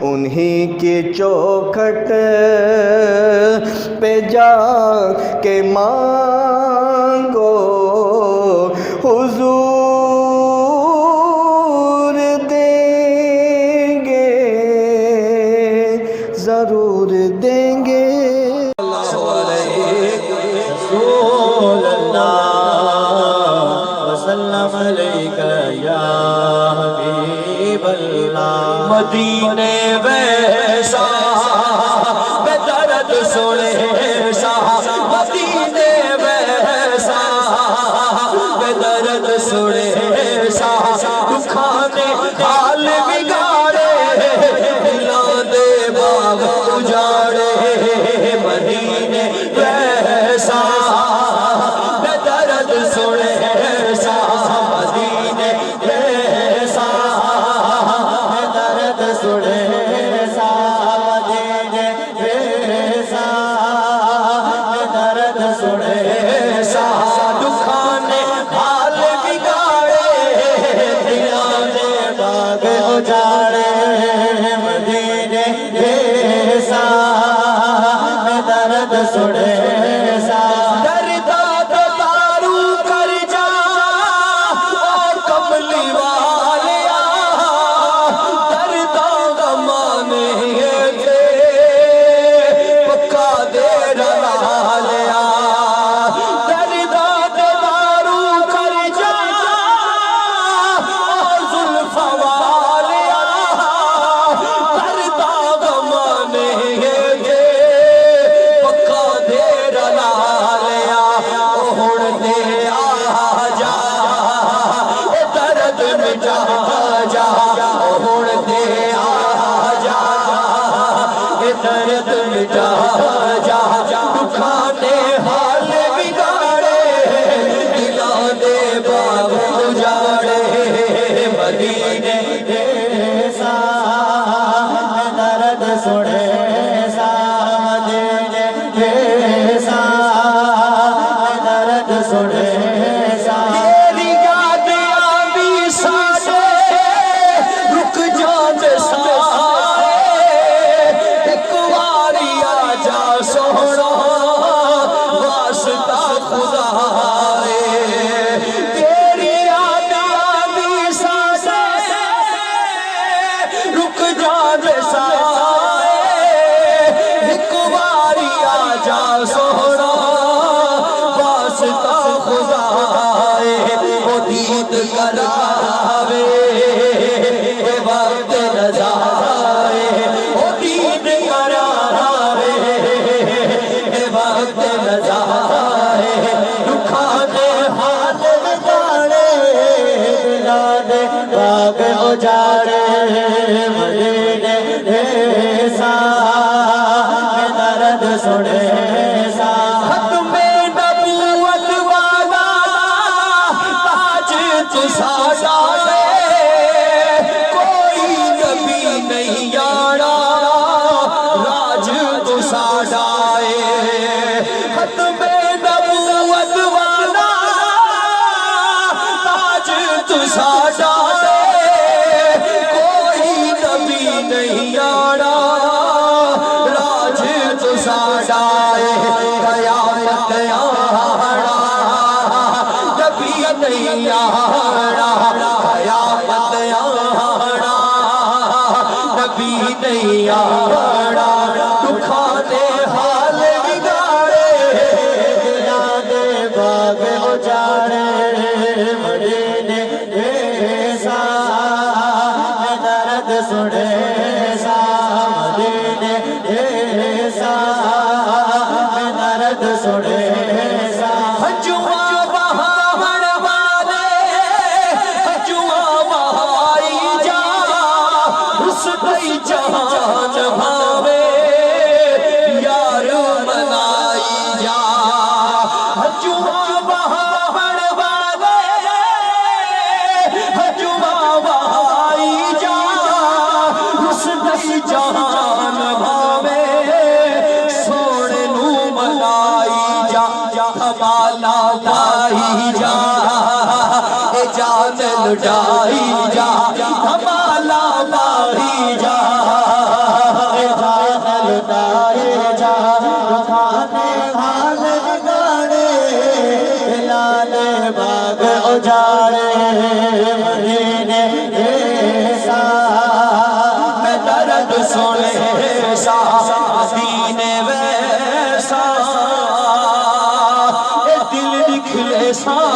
انہی کی چوکھٹ پہ جا کے مانگو حضور دیں گے ضرور دیں گے رسول اللہ وسلم علیکہ یا حبیب اللہ مدینے ویسا بے درد سنے سا مدینے ویسا بے درد سنے سا دکھانے حال بگاڑے دلان دے باغ اجاڑے مدینے ویسا بے درد سنے سا مدینے ویسا بے درد سنے سا مدینے ویسا بے درد سنے سا دکھانے حال بگاڑے دلان دے باغ اجاڑے مدینے ویسا بے درد سنے سا درداد دارو کر جا اور کملی والیا درداد مانے تھے پکا دیر لالیا درداد دارو کر جا اور زلف والیا درداد مانے تھے پکا دیر لالیا ہون دے آجا اے درد مٹا جا ہون دے آجا اے درد مٹا جا دکھانے حال بگاڑے دلان دے باغ اجاڑے مدینے ویسا بے درد سنے سا مدینے ویسا بے درد سنے سا تیری یاد آوی ساڈے رک جاندے سارے ایک واری آجا سونا واسطہ خدا ہے تیری یاد آوی ساڈے رک جاندے سارے ایک واری آجا سونا واسطہ خدا ہے وہ دید کراوے اے وقت نظارے وہ دید کراوے اے وقت نظارے دکھانے حال بگاڑے دلان دے باغ اجاڑے مدینے ویسا بے درد سنے سا ختم نبوت والا تاج تو ساڈا ہے کوئی نبی نہیں آڑا راج تو ساڈا ہے ختم نبوت والا تاج تو ساڈا ہے کوئی نبی نہیں آڑا راج تو ساڈا ہے قیامت آڑا نبی نہیں آڑا قیامت آڑا نبی نہیں آڑا دکھانے حال بگاڑے دلان دے باغ اجاڑے مدینے ویسا بے درد سنے سا مدینے ویسا بے درد سنے سا جوا بہاڑ والے جوا بہائی جا اس گئی جہان بھاوے یار منائی جا جوا بہاڑ والے جوا بہائی جا اس گئی جہان بھاوے سونے نو منائی جا کمالا لائی جا اے جان لٹائی جا کمالا لائی جا سنے سا دین ویسا، اے دل نکھلے سا